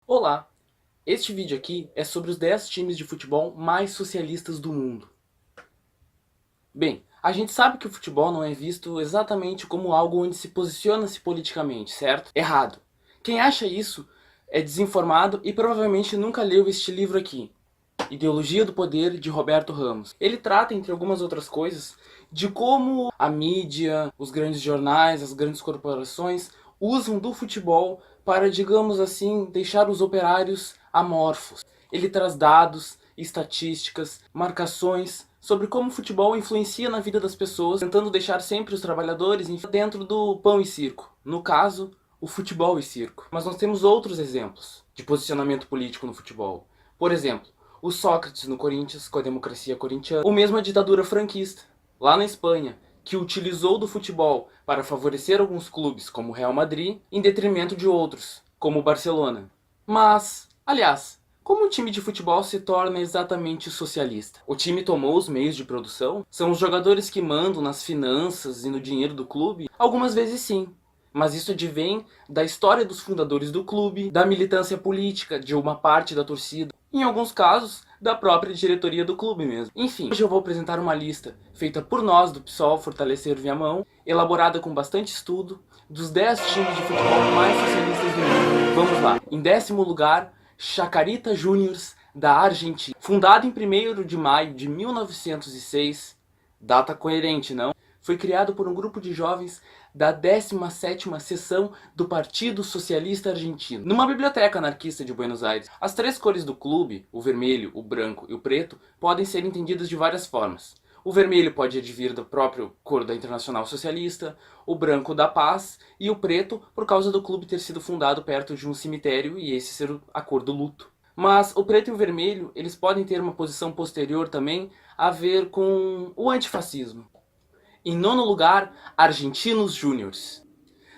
Olá! Este vídeo aqui é sobre os 10 times de futebol mais socialistas do mundo. Bem, a gente sabe que o futebol não é visto exatamente como algo onde se posiciona-se politicamente, certo? Errado. Quem acha isso é desinformado e provavelmente nunca leu este livro aqui, Ideologia do Poder, de Roberto Ramos. Ele trata, entre algumas outras coisas, de como a mídia, os grandes jornais, as grandes corporações usam do futebol para, digamos assim, deixar os operários amorfos. Ele traz dados, estatísticas, marcações sobre como o futebol influencia na vida das pessoas, tentando deixar sempre os trabalhadores dentro do pão e circo. No caso, o futebol e circo. Mas nós temos outros exemplos de posicionamento político no futebol. Por exemplo, o Sócrates no Corinthians, com a democracia corintiana, ou mesmo a ditadura franquista, lá na Espanha, que utilizou do futebol para favorecer alguns clubes, como o Real Madrid, em detrimento de outros, como o Barcelona. Mas, aliás, como um time de futebol se torna exatamente socialista? O time tomou os meios de produção? São os jogadores que mandam nas finanças e no dinheiro do clube? Algumas vezes sim. Mas isso advém da história dos fundadores do clube, da militância política de uma parte da torcida, em alguns casos, da própria diretoria do clube mesmo. Enfim, hoje eu vou apresentar uma lista feita por nós do PSOL Fortalecer Viamão, elaborada com bastante estudo, dos 10 times de futebol mais socialistas do mundo. Vamos lá. Em 10º lugar, Chacarita Juniors, da Argentina. Fundado em 1º de maio de 1906, data coerente, não? Foi criado por um grupo de jovens da 17ª seção do Partido Socialista Argentino, numa biblioteca anarquista de Buenos Aires. As 3 cores do clube, o vermelho, o branco e o preto, podem ser entendidas de várias formas. O vermelho pode advir da própria cor da Internacional Socialista, o branco da paz e o preto por causa do clube ter sido fundado perto de um cemitério e esse ser a cor do luto. Mas o preto e o vermelho, eles podem ter uma posição posterior também a ver com o antifascismo. Em 9º lugar, Argentinos Júniors.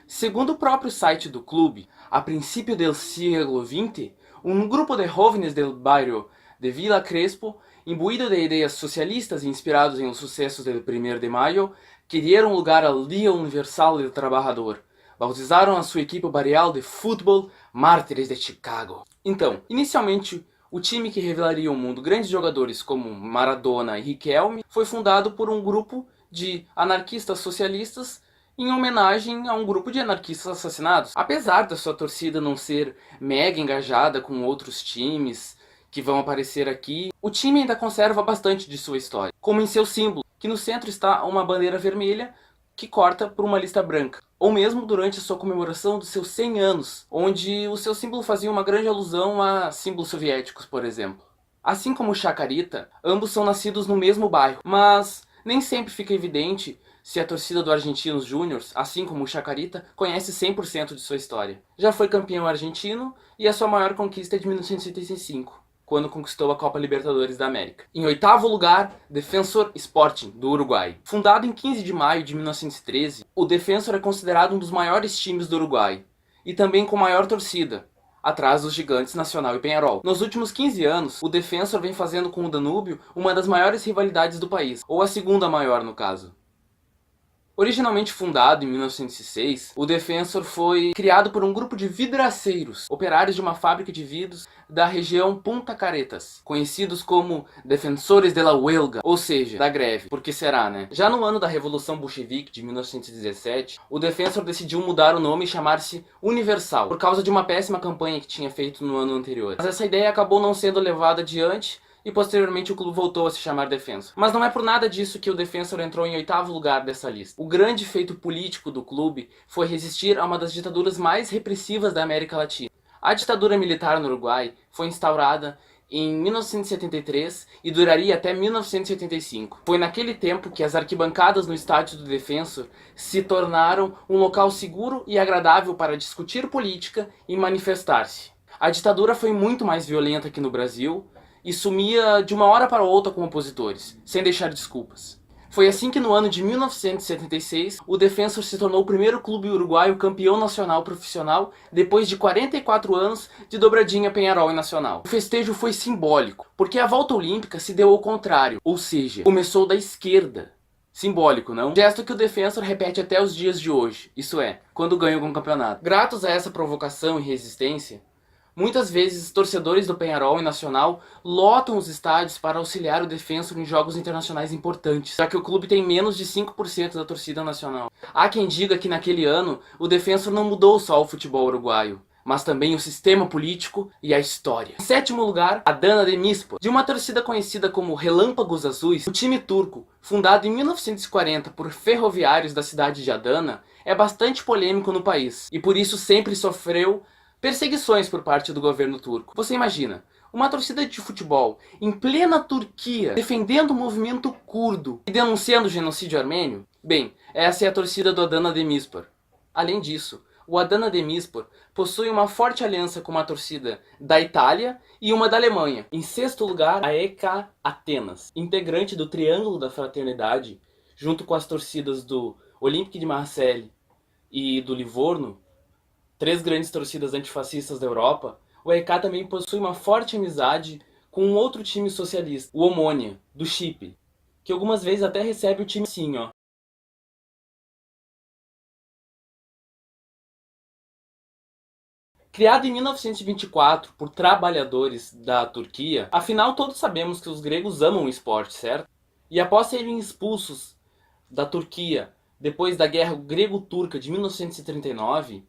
Segundo o próprio site do clube, a princípio del siglo XX, um grupo de jóvenes del bairro de Villa Crespo, imbuído de ideias socialistas e inspirados em os sucessos del 1º de maio, que dieron lugar al Día Universal del Trabajador. Bautizaram a sua equipe barrial de futebol Mártires de Chicago. Então, inicialmente, o time que revelaria ao mundo grandes jogadores como Maradona e Riquelme foi fundado por um grupo de anarquistas socialistas em homenagem a um grupo de anarquistas assassinados. Apesar da sua torcida não ser mega engajada com outros times que vão aparecer aqui, o time ainda conserva bastante de sua história, como em seu símbolo, que no centro está uma bandeira vermelha que corta por uma lista branca, ou mesmo durante a sua comemoração dos seus 100 anos, onde o seu símbolo fazia uma grande alusão a símbolos soviéticos, por exemplo. Assim como o Chacarita, ambos são nascidos no mesmo bairro, mas nem sempre fica evidente se a torcida do Argentinos Júniors, assim como o Chacarita, conhece 100% de sua história. Já foi campeão argentino e a sua maior conquista é de 1985, quando conquistou a Copa Libertadores da América. Em 8º lugar, Defensor Sporting, do Uruguai. Fundado em 15 de maio de 1913, o Defensor é considerado um dos maiores times do Uruguai, e também com maior torcida, atrás dos gigantes Nacional e Peñarol. Nos últimos 15 anos, o Defensor vem fazendo com o Danúbio uma das maiores rivalidades do país, ou a segunda maior no caso. Originalmente fundado em 1906, o Defensor foi criado por um grupo de vidraceiros, operários de uma fábrica de vidros da região Punta Carretas, conhecidos como Defensores de la Huelga, ou seja, da greve, porque será, né? Já no ano da Revolução Bolchevique de 1917, o Defensor decidiu mudar o nome e chamar-se Universal, por causa de uma péssima campanha que tinha feito no ano anterior. Mas essa ideia acabou não sendo levada adiante, e posteriormente o clube voltou a se chamar Defensor. Mas não é por nada disso que o Defensor entrou em 8º lugar dessa lista. O grande feito político do clube foi resistir a uma das ditaduras mais repressivas da América Latina. A ditadura militar no Uruguai foi instaurada em 1973 e duraria até 1985. Foi naquele tempo que as arquibancadas no estádio do Defensor se tornaram um local seguro e agradável para discutir política e manifestar-se. A ditadura foi muito mais violenta que no Brasil, e sumia de uma hora para outra com opositores, sem deixar desculpas. Foi assim que no ano de 1976, o Defensor se tornou o primeiro clube uruguaio campeão nacional profissional depois de 44 anos de dobradinha Peñarol e Nacional. O festejo foi simbólico, porque a volta olímpica se deu ao contrário, ou seja, começou da esquerda. Simbólico, não? Gesto que o Defensor repete até os dias de hoje, isso é, quando ganha algum campeonato. Gratos a essa provocação e resistência, Muitas vezes, torcedores do Peñarol e Nacional lotam os estádios para auxiliar o Defensor em jogos internacionais importantes, já que o clube tem menos de 5% da torcida nacional. Há quem diga que naquele ano, o Defensor não mudou só o futebol uruguaio, mas também o sistema político e a história. Em sétimo lugar, Adana Demirspor. De uma torcida conhecida como Relâmpagos Azuis, o time turco, fundado em 1940 por ferroviários da cidade de Adana, é bastante polêmico no país, e por isso sempre sofreu perseguições por parte do governo turco. Você imagina, uma torcida de futebol em plena Turquia defendendo o movimento curdo e denunciando o genocídio armênio? Bem, essa é a torcida do Adana Demirspor. Além disso, o Adana Demirspor possui uma forte aliança com uma torcida da Itália e uma da Alemanha. Em sexto lugar, a EK Atenas, integrante do Triângulo da Fraternidade, junto com as torcidas do Olympique de Marseille e do Livorno, três grandes torcidas antifascistas da Europa. O EK também possui uma forte amizade com um outro time socialista, o Omônia, do Chipre, que algumas vezes até recebe o time assim, ó. Criado em 1924 por trabalhadores da Turquia, afinal todos sabemos que os gregos amam o esporte, certo? E após serem expulsos da Turquia depois da Guerra Grego-Turca de 1939,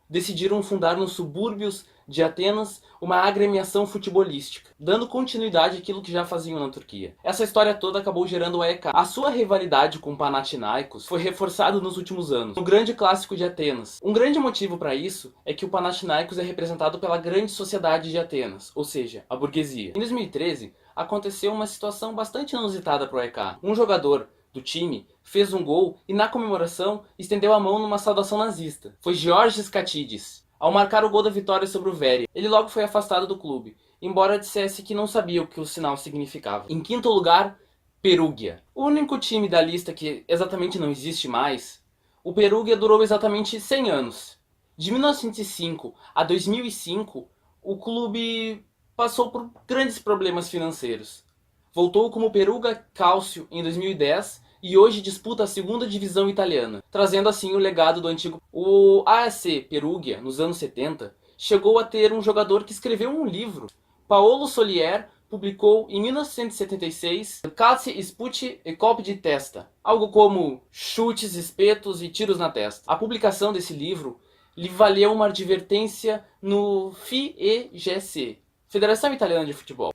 decidiram fundar nos subúrbios de Atenas uma agremiação futebolística, dando continuidade àquilo que já faziam na Turquia. Essa história toda acabou gerando o AEK. A sua rivalidade com o Panathinaikos foi reforçada nos últimos anos, no grande clássico de Atenas. Um grande motivo para isso é que o Panathinaikos é representado pela grande sociedade de Atenas, ou seja, a burguesia. Em 2013, aconteceu uma situação bastante inusitada para o AEK. Um jogador do time fez um gol e na comemoração estendeu a mão numa saudação nazista. Foi Georges Katidis. Ao marcar o gol da vitória sobre o Veria, ele logo foi afastado do clube, embora dissesse que não sabia o que o sinal significava. Em quinto lugar, Perugia. O único time da lista que exatamente não existe mais, o Perugia durou exatamente 100 anos. De 1905 a 2005, o clube passou por grandes problemas financeiros. Voltou como Perugia Calcio em 2010 e hoje disputa a segunda divisão italiana, trazendo assim o legado do antigo. O AS Perugia, nos anos 70, chegou a ter um jogador que escreveu um livro. Paolo Solier publicou em 1976 Calci, Sputi e Colpi di Testa, algo como chutes, espetos e tiros na testa. A publicação desse livro lhe valeu uma advertência no FIEGC, Federação Italiana de Futebol.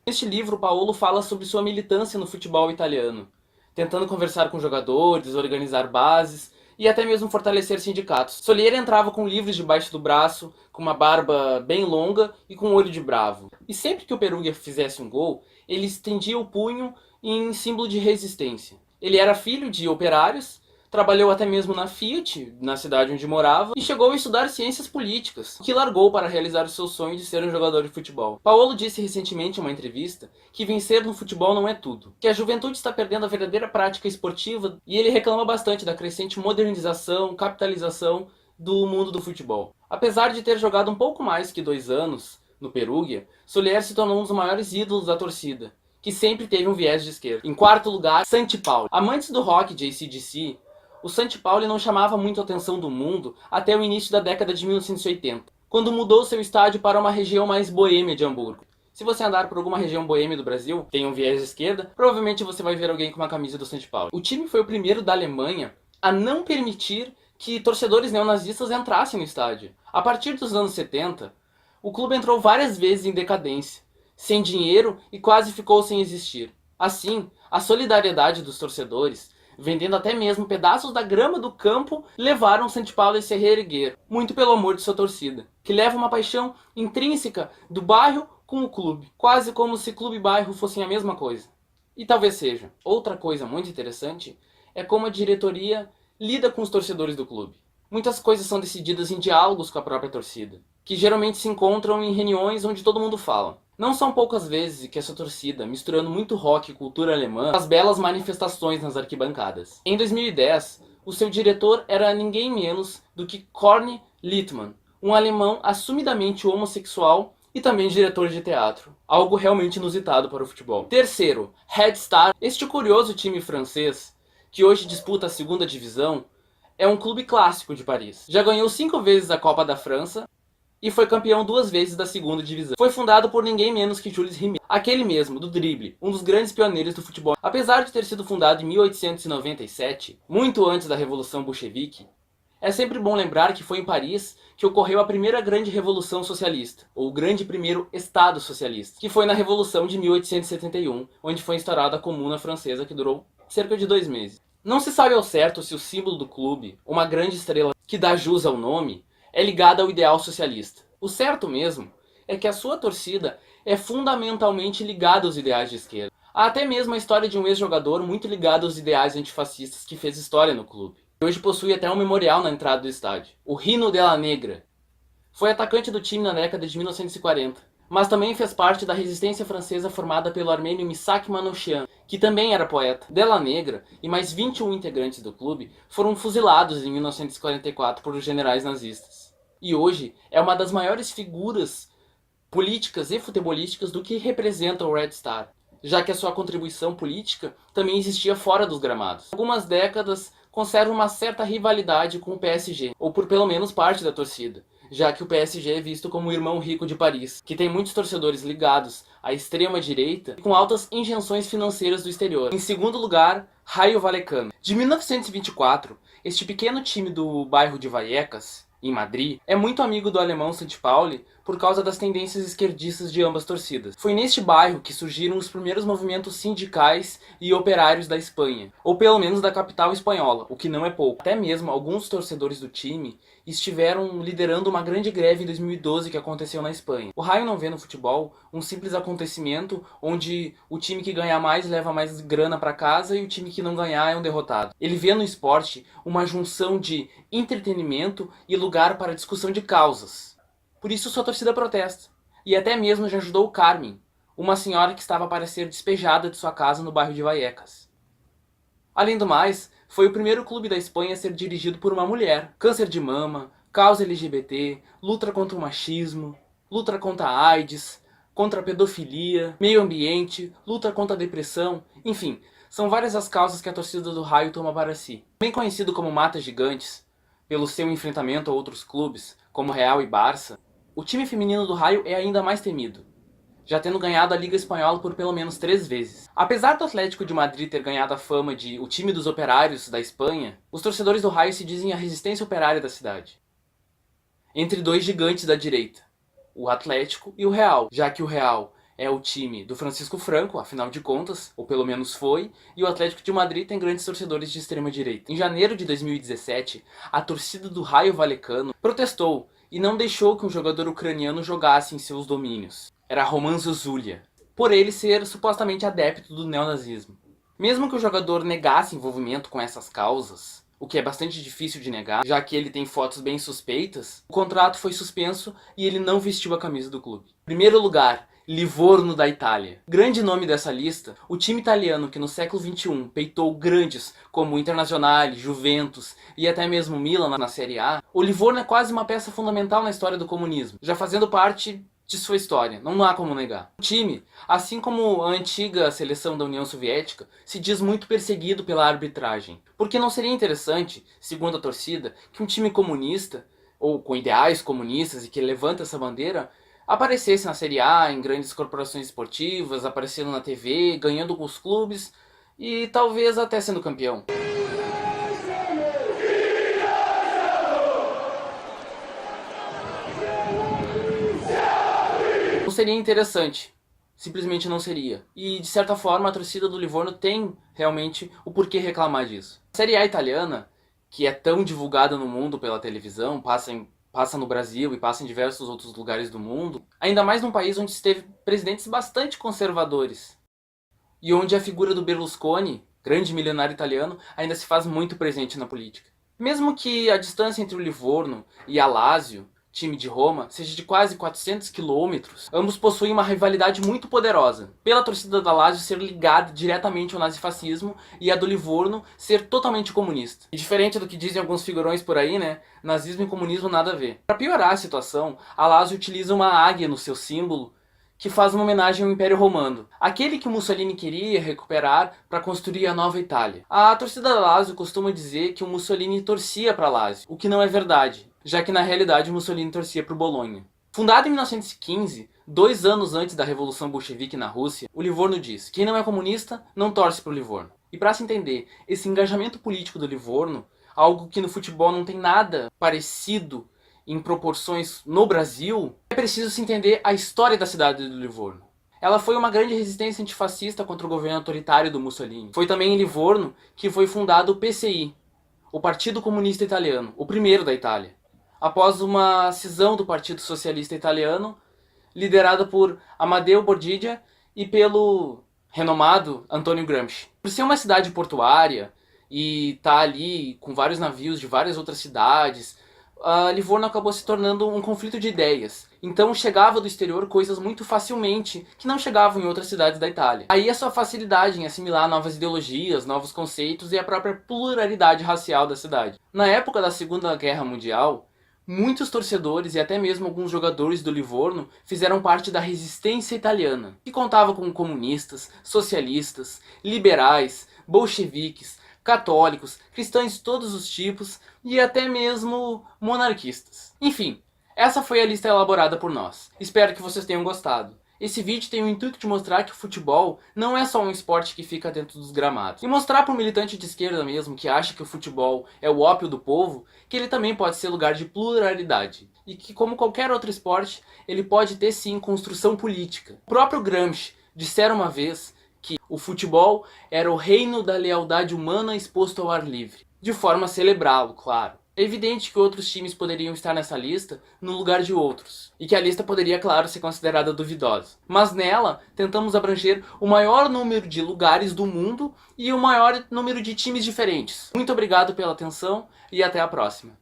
Neste livro, Paolo fala sobre sua militância no futebol italiano, tentando conversar com jogadores, organizar bases e até mesmo fortalecer sindicatos. Solier entrava com livros debaixo do braço, com uma barba bem longa e com um olho de bravo. E sempre que o Perugia fizesse um gol, ele estendia o punho em símbolo de resistência. Ele era filho de operários, trabalhou até mesmo na Fiat, na cidade onde morava, e chegou a estudar ciências políticas, que largou para realizar o seu sonho de ser um jogador de futebol. Paolo disse recentemente em uma entrevista que vencer no futebol não é tudo, que a juventude está perdendo a verdadeira prática esportiva, e ele reclama bastante da crescente modernização, capitalização do mundo do futebol. Apesar de ter jogado um pouco mais que 2 anos no Perugia, Solier se tornou um dos maiores ídolos da torcida, que sempre teve um viés de esquerda. Em quarto lugar, St. Pauli. Amantes do rock de AC/DC, o St. Pauli não chamava muito a atenção do mundo até o início da década de 1980, quando mudou seu estádio para uma região mais boêmia de Hamburgo. Se você andar por alguma região boêmia do Brasil, tem um viés de esquerda, provavelmente você vai ver alguém com uma camisa do St. Pauli. O time foi o primeiro da Alemanha a não permitir que torcedores neonazistas entrassem no estádio. A partir dos anos 70, o clube entrou várias vezes em decadência, sem dinheiro e quase ficou sem existir. Assim, a solidariedade dos torcedores, vendendo até mesmo pedaços da grama do campo, levaram o St. Pauli a se reerguer, muito pelo amor de sua torcida, que leva uma paixão intrínseca do bairro com o clube, quase como se clube e bairro fossem a mesma coisa. E talvez seja. Outra coisa muito interessante é como a diretoria lida com os torcedores do clube. Muitas coisas são decididas em diálogos com a própria torcida, que geralmente se encontram em reuniões onde todo mundo fala. Não são poucas vezes que essa torcida, misturando muito rock e cultura alemã, faz belas manifestações nas arquibancadas. Em 2010, o seu diretor era ninguém menos do que Korn Littmann, um alemão assumidamente homossexual e também diretor de teatro. Algo realmente inusitado para o futebol. Terceiro, Red Star. Este curioso time francês, que hoje disputa a segunda divisão, é um clube clássico de Paris. Já ganhou 5 vezes a Copa da França, e foi campeão 2 vezes da segunda divisão. Foi fundado por ninguém menos que Jules Rimet, aquele mesmo, do drible, um dos grandes pioneiros do futebol. Apesar de ter sido fundado em 1897, muito antes da Revolução Bolchevique, é sempre bom lembrar que foi em Paris que ocorreu a primeira grande revolução socialista, ou o grande primeiro Estado socialista, que foi na Revolução de 1871, onde foi instaurada a Comuna Francesa, que durou cerca de 2 meses. Não se sabe ao certo se o símbolo do clube, uma grande estrela que dá jus ao nome, é ligada ao ideal socialista. O certo mesmo é que a sua torcida é fundamentalmente ligada aos ideais de esquerda. Há até mesmo a história de um ex-jogador muito ligado aos ideais antifascistas que fez história no clube. Hoje possui até um memorial na entrada do estádio. O Rino de la Negra. Foi atacante do time na década de 1940, mas também fez parte da resistência francesa formada pelo armênio Missak Manouchian, que também era poeta. De la Negra e mais 21 integrantes do clube foram fuzilados em 1944 por generais nazistas. E hoje é uma das maiores figuras políticas e futebolísticas do que representa o Red Star, já que a sua contribuição política também existia fora dos gramados. Algumas décadas conserva uma certa rivalidade com o PSG, ou por pelo menos parte da torcida, já que o PSG é visto como o irmão rico de Paris, que tem muitos torcedores ligados à extrema-direita e com altas injeções financeiras do exterior. Em segundo lugar, Rayo Vallecano. De 1924, este pequeno time do bairro de Vallecas, em Madrid, é muito amigo do alemão Sampaoli por causa das tendências esquerdistas de ambas torcidas. Foi neste bairro que surgiram os primeiros movimentos sindicais e operários da Espanha, ou pelo menos da capital espanhola, o que não é pouco. Até mesmo alguns torcedores do time estiveram liderando uma grande greve em 2012 que aconteceu na Espanha. O Raio não vê no futebol um simples acontecimento onde o time que ganhar mais leva mais grana para casa e o time que não ganhar é um derrotado. Ele vê no esporte uma junção de entretenimento e lugar para discussão de causas. Por isso sua torcida protesta. E até mesmo já ajudou Carmen, uma senhora que estava para ser despejada de sua casa no bairro de Vallecas. Além do mais, foi o primeiro clube da Espanha a ser dirigido por uma mulher. Câncer de mama, causa LGBT, luta contra o machismo, luta contra a AIDS, contra a pedofilia, meio ambiente, luta contra a depressão, enfim, são várias as causas que a torcida do Raio toma para si. Bem conhecido como Mata Gigantes, pelo seu enfrentamento a outros clubes, como Real e Barça, o time feminino do Raio é ainda mais temido, já tendo ganhado a Liga Espanhola por pelo menos 3 vezes. Apesar do Atlético de Madrid ter ganhado a fama de o time dos operários da Espanha, os torcedores do Raio se dizem a resistência operária da cidade. Entre dois gigantes da direita, o Atlético e o Real, já que o Real é o time do Francisco Franco, afinal de contas, ou pelo menos foi, e o Atlético de Madrid tem grandes torcedores de extrema direita. Em janeiro de 2017, a torcida do Raio Vallecano protestou e não deixou que um jogador ucraniano jogasse em seus domínios. Era Roman Zozulia, por ele ser supostamente adepto do neonazismo. Mesmo que o jogador negasse envolvimento com essas causas, o que é bastante difícil de negar, já que ele tem fotos bem suspeitas, o contrato foi suspenso e ele não vestiu a camisa do clube. Em primeiro lugar, Livorno da Itália. Grande nome dessa lista, o time italiano que no século XXI peitou grandes como Internazionale, Juventus e até mesmo Milan na Série A, o Livorno é quase uma peça fundamental na história do comunismo, já fazendo parte de sua história, não há como negar. O time, assim como a antiga seleção da União Soviética, se diz muito perseguido pela arbitragem. Porque não seria interessante, segundo a torcida, que um time comunista, ou com ideais comunistas e que levanta essa bandeira, aparecesse na Série A, em grandes corporações esportivas, aparecendo na TV, ganhando com os clubes e talvez até sendo campeão. Não seria interessante, simplesmente não seria. E de certa forma a torcida do Livorno tem realmente o porquê reclamar disso. A Série A italiana, que é tão divulgada no mundo pela televisão, passa no Brasil e passa em diversos outros lugares do mundo, ainda mais num país onde se teve presidentes bastante conservadores e onde a figura do Berlusconi, grande milionário italiano, ainda se faz muito presente na política. Mesmo que a distância entre o Livorno e a Lazio, time de Roma, seja de quase 400 quilômetros, ambos possuem uma rivalidade muito poderosa, pela torcida da Lazio ser ligada diretamente ao nazifascismo e a do Livorno ser totalmente comunista. E diferente do que dizem alguns figurões por aí, né, nazismo e comunismo nada a ver. Para piorar a situação, a Lazio utiliza uma águia no seu símbolo, que faz uma homenagem ao Império Romano, aquele que o Mussolini queria recuperar para construir a nova Itália. A torcida da Lazio costuma dizer que o Mussolini torcia para a Lazio, o que não é verdade. já que na realidade Mussolini torcia para o Bolonha. Fundado em 1915, 2 anos antes da Revolução Bolchevique na Rússia, o Livorno diz: quem não é comunista não torce para o Livorno. E para se entender esse engajamento político do Livorno, algo que no futebol não tem nada parecido em proporções no Brasil, é preciso se entender a história da cidade do Livorno. Ela foi uma grande resistência antifascista contra o governo autoritário do Mussolini. Foi também em Livorno que foi fundado o PCI, o Partido Comunista Italiano, o primeiro da Itália, após uma cisão do Partido Socialista Italiano, liderada por Amadeo Bordigia e pelo renomado Antonio Gramsci. Por ser uma cidade portuária e estar ali com vários navios de várias outras cidades, Livorno acabou se tornando um conflito de ideias. Então chegava do exterior coisas muito facilmente que não chegavam em outras cidades da Itália. Aí a sua facilidade em assimilar novas ideologias, novos conceitos e a própria pluralidade racial da cidade. Na época da Segunda Guerra Mundial, muitos torcedores e até mesmo alguns jogadores do Livorno fizeram parte da resistência italiana, que contava com comunistas, socialistas, liberais, bolcheviques, católicos, cristãos de todos os tipos e até mesmo monarquistas. Enfim, essa foi a lista elaborada por nós. Espero que vocês tenham gostado. Esse vídeo tem o intuito de mostrar que o futebol não é só um esporte que fica dentro dos gramados. E mostrar para o militante de esquerda mesmo, que acha que o futebol é o ópio do povo, que ele também pode ser lugar de pluralidade. E que, como qualquer outro esporte, ele pode ter sim construção política. O próprio Gramsci dissera uma vez que o futebol era o reino da lealdade humana exposto ao ar livre. De forma a celebrá-lo, claro. É evidente que outros times poderiam estar nessa lista no lugar de outros, e que a lista poderia, claro, ser considerada duvidosa. Mas nela, tentamos abranger o maior número de lugares do mundo e o maior número de times diferentes. Muito obrigado pela atenção e até a próxima.